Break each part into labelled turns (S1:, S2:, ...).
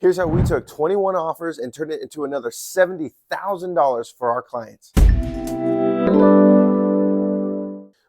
S1: Here's how we took 21 offers and turned it into another $70,000 for our clients.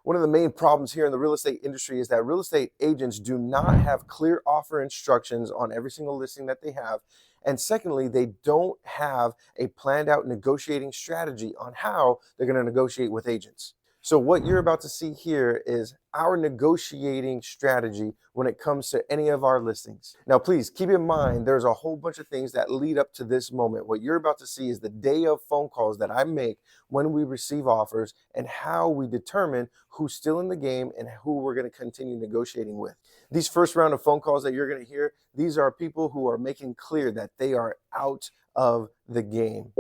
S1: One of the main problems here in the real estate industry is that real estate agents do not have clear offer instructions on every single listing that they have. And secondly, they don't have a planned out negotiating strategy on how they're going to negotiate with agents. So what you're about to see here is our negotiating strategy when it comes to any of our listings. Now, please keep in mind, there's a whole bunch of things that lead up to this moment. What you're about to see is the day of phone calls that I make when we receive offers and how we determine who's still in the game and who we're going to continue negotiating with. These first round of phone calls that you're going to hear, these are people who are making clear that they are out of the game.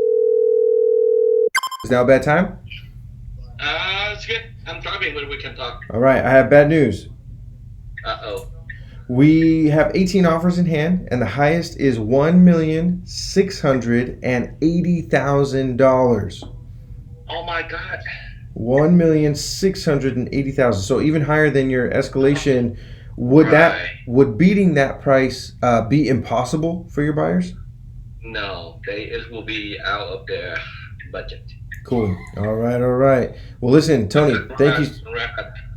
S1: Is now a bad time?
S2: It's good. I'm driving, but we can talk.
S1: All right, I have bad news.
S2: Uh-oh.
S1: We have 18 offers in hand, and the highest is $1,680,000.
S2: Oh my God.
S1: $1,680,000. So even higher than your escalation. Would beating that price be impossible for your buyers?
S2: No, it will be out of their budget.
S1: Cool. All right. Well, listen, Tony, thank you.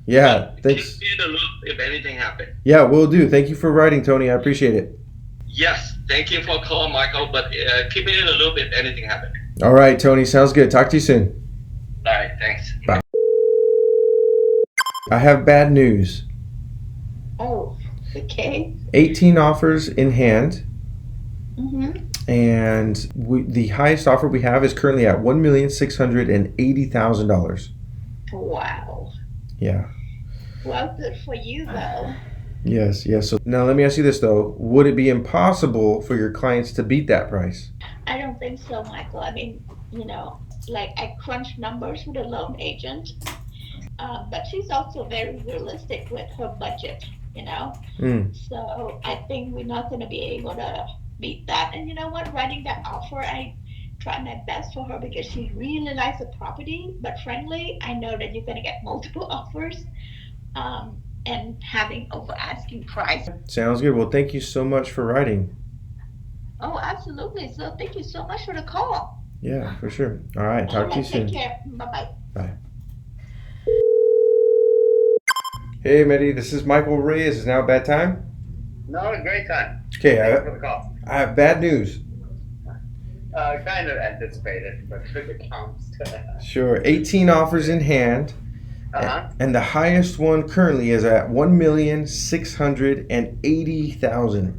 S1: Yeah, thanks.
S2: Keep me in the loop if anything happens.
S1: Yeah, will do. Thank you for writing, Tony. I appreciate it.
S2: Yes, thank you for calling, Michael, but keep me in the loop if anything happens.
S1: All right, Tony, sounds good. Talk to you soon.
S2: All right, thanks.
S1: Bye. I have bad news.
S3: Oh, okay.
S1: 18 offers in hand.
S3: Mm-hmm.
S1: And the highest offer we have is currently at $1,680,000.
S3: Wow.
S1: Yeah.
S3: Well, good for you, though.
S1: Yes. So now let me ask you this, though. Would it be impossible for your clients to beat that price?
S3: I don't think so, Michael. I mean, like I crunch numbers with a loan agent, but she's also very realistic with her budget, So I think we're not going to be able to beat that. And you know what? Writing that offer, I try my best for her because she really likes the property. But frankly, I know that you're going to get multiple offers and having over asking price.
S1: Sounds good. Well, thank you so much for writing.
S3: Oh, absolutely. So thank you so much for the call.
S1: Yeah, for sure. All right. Talk to you soon.
S3: Take care. Bye-bye.
S1: Bye. Hey, Mehdi. This is Michael Reyes. Is now a bad time?
S4: No, great time.
S1: Okay.
S4: Thank you for the call.
S1: I have bad news.
S4: Kind of anticipated, but it counts.
S1: Sure. 18 offers in hand. And the highest one currently is at $1,680,000.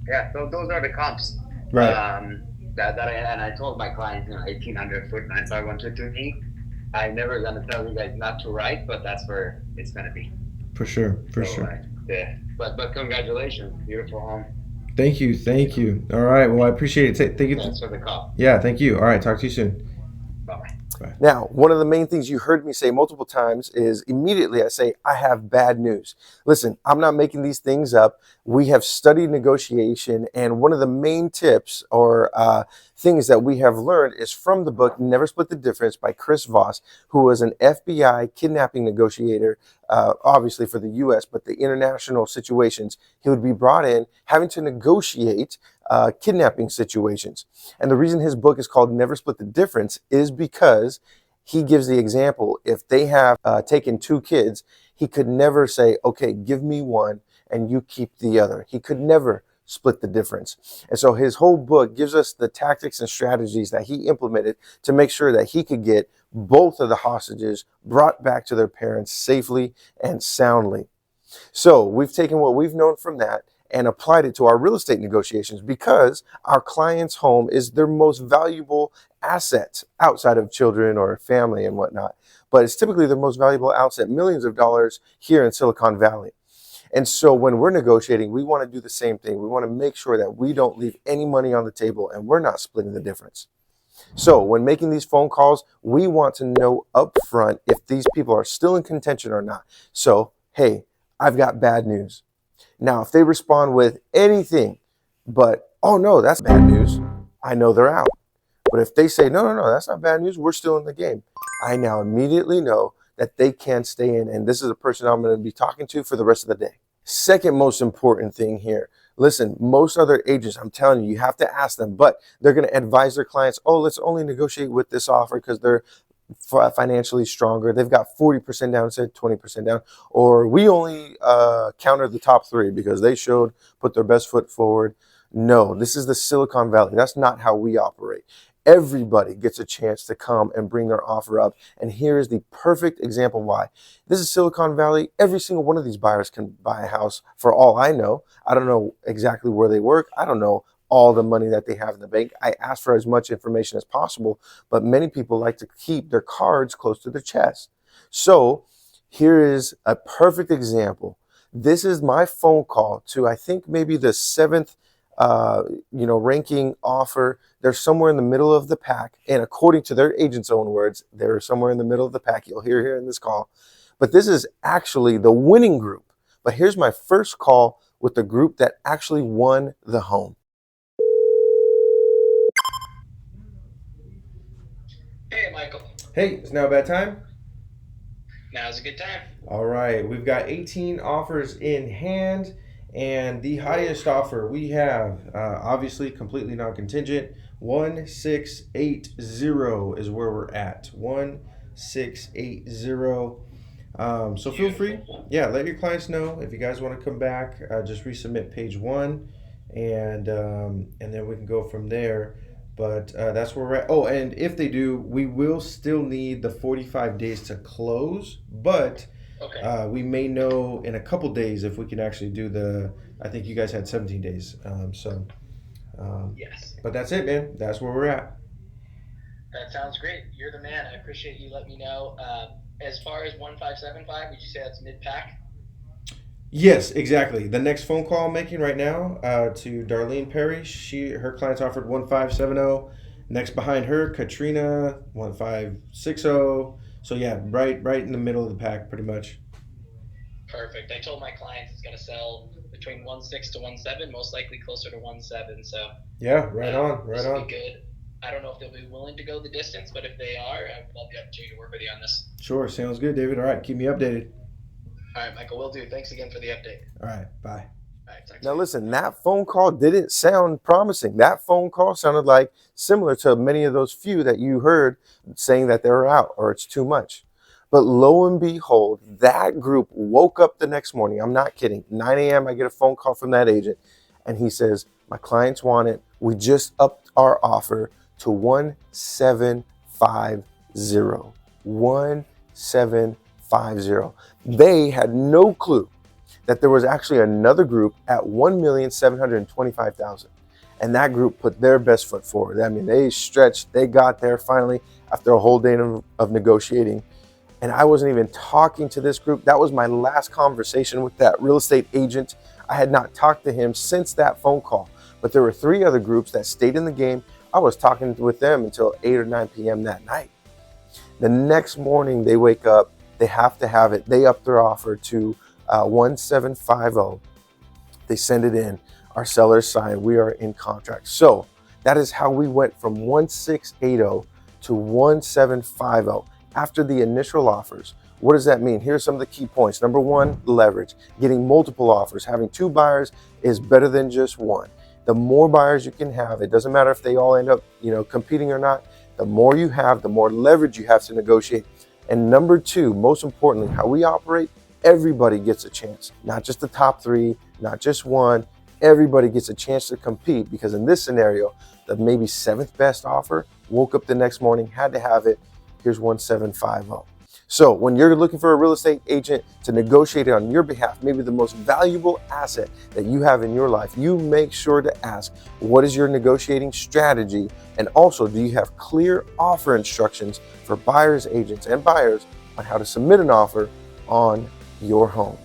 S4: Yeah, so those are the comps.
S1: Right.
S4: I told my clients, 1,800 foot 95122. I'm never gonna tell you guys not to write, but that's where it's gonna be.
S1: For sure.
S4: Yeah. But congratulations, beautiful home.
S1: Thank you. All right. Well, I appreciate it. Thank you.
S4: Thanks for the call.
S1: Yeah. Thank you. All right. Talk to you soon.
S4: Bye.
S1: Now, one of the main things you heard me say multiple times is immediately I say, I have bad news. Listen, I'm not making these things up. We have studied negotiation, and one of the main tips or things that we have learned is from the book Never Split the Difference by Chris Voss, who was an FBI kidnapping negotiator, obviously for the U.S., but the international situations, he would be brought in having to negotiate kidnapping situations. And the reason his book is called Never Split the Difference is because he gives the example. If they have taken two kids, he could never say, okay, give me one and you keep the other. He could never split the difference. And so his whole book gives us the tactics and strategies that he implemented to make sure that he could get both of the hostages brought back to their parents safely and soundly. So we've taken what we've known from that and applied it to our real estate negotiations because our client's home is their most valuable asset outside of children or family and whatnot. But it's typically their most valuable asset, millions of dollars here in Silicon Valley. And so when we're negotiating, we want to do the same thing. We want to make sure that we don't leave any money on the table and we're not splitting the difference. So when making these phone calls, we want to know upfront if these people are still in contention or not. So, hey, I've got bad news. Now, if they respond with anything but, oh no, that's bad news, I know they're out. But if they say, no, that's not bad news, we're still in the game, I now immediately know that they can't stay in. And this is a person I'm going to be talking to for the rest of the day. Second most important thing here, Listen, most other agents, I'm telling you, you have to ask them, but they're going to advise their clients, oh, let's only negotiate with this offer because they're financially stronger. They've got 40% down instead of 20% down. Or we only counter the top three because they put their best foot forward. No, this is the Silicon Valley. That's not how we operate. Everybody gets a chance to come and bring their offer up. And here is the perfect example why. This is Silicon Valley. Every single one of these buyers can buy a house for all I know. I don't know exactly where they work. I don't know all the money that they have in the bank. I ask for as much information as possible, but many people like to keep their cards close to their chest. So here is a perfect example. This is my phone call to, I think, maybe the seventh ranking offer. They're somewhere in the middle of the pack, and according to their agent's own words, they're somewhere in the middle of the pack. You'll hear here in this call, but this is actually the winning group. But here's my first call with the group that actually won the home.
S2: Hey, Michael.
S1: Hey, it's now a bad time.
S2: Now's a good time.
S1: All right, we've got 18 offers in hand, and the highest offer we have, obviously completely non-contingent, 1680 is where we're at. 1680. So feel free, let your clients know if you guys want to come back. Just resubmit page 1, and then we can go from there. But that's where we're at. Oh, and if they do, we will still need the 45 days to close, but
S2: Okay.
S1: we may know in a couple days if we can actually do I think you guys had 17 days.
S2: Yes.
S1: But that's it, man. That's where we're at.
S2: That sounds great. You're the man. I appreciate you letting me know. As far as 1575, would you say that's mid-pack?
S1: Yes, exactly. The next phone call I'm making right now to Darlene Perry, her clients offered 1570. Next behind her, Katrina, 1560. So yeah, right in the middle of the pack, pretty much.
S2: Perfect. I told my clients it's going to sell between 16 to 17, most likely closer to 17. So
S1: yeah, right on.
S2: This will be good. I don't know if they'll be willing to go the distance, but if they are, I would love the opportunity to work with you on this.
S1: Sure, sounds good, David. All right, keep me updated.
S2: All right, Michael, will do. Thanks again for the update.
S1: All right, bye.
S2: All right,
S1: now listen, that phone call didn't sound promising. That phone call sounded like similar to many of those few that you heard saying that they're out or it's too much. But lo and behold, that group woke up the next morning. I'm not kidding. 9 a.m. I get a phone call from that agent, and he says, my clients want it. We just upped our offer to 1750. 1750. They had no clue that there was actually another group at 1,725,000. And that group put their best foot forward. I mean, they stretched, they got there finally after a whole day of negotiating. And I wasn't even talking to this group. That was my last conversation with that real estate agent. I had not talked to him since that phone call. But there were 3 other groups that stayed in the game. I was talking with them until 8 or 9 p.m. that night. The next morning they wake up, they have to have it. They up their offer to 1750. They send it in. Our sellers sign. We are in contract. So that is how we went from 1680 to 1750 after the initial offers. What does that mean? Here's some of the key points. Number 1, leverage. Getting multiple offers. Having 2 buyers is better than just 1. The more buyers you can have, it doesn't matter if they all end up, competing or not. The more you have, the more leverage you have to negotiate. And number 2, most importantly, how we operate, everybody gets a chance. Not just the top 3, not just 1. Everybody gets a chance to compete, because in this scenario, the maybe 7th best offer woke up the next morning, had to have it. Here's 1750. So when you're looking for a real estate agent to negotiate on your behalf, maybe the most valuable asset that you have in your life, you make sure to ask, what is your negotiating strategy? And also, do you have clear offer instructions for buyers, agents, and buyers on how to submit an offer on your home?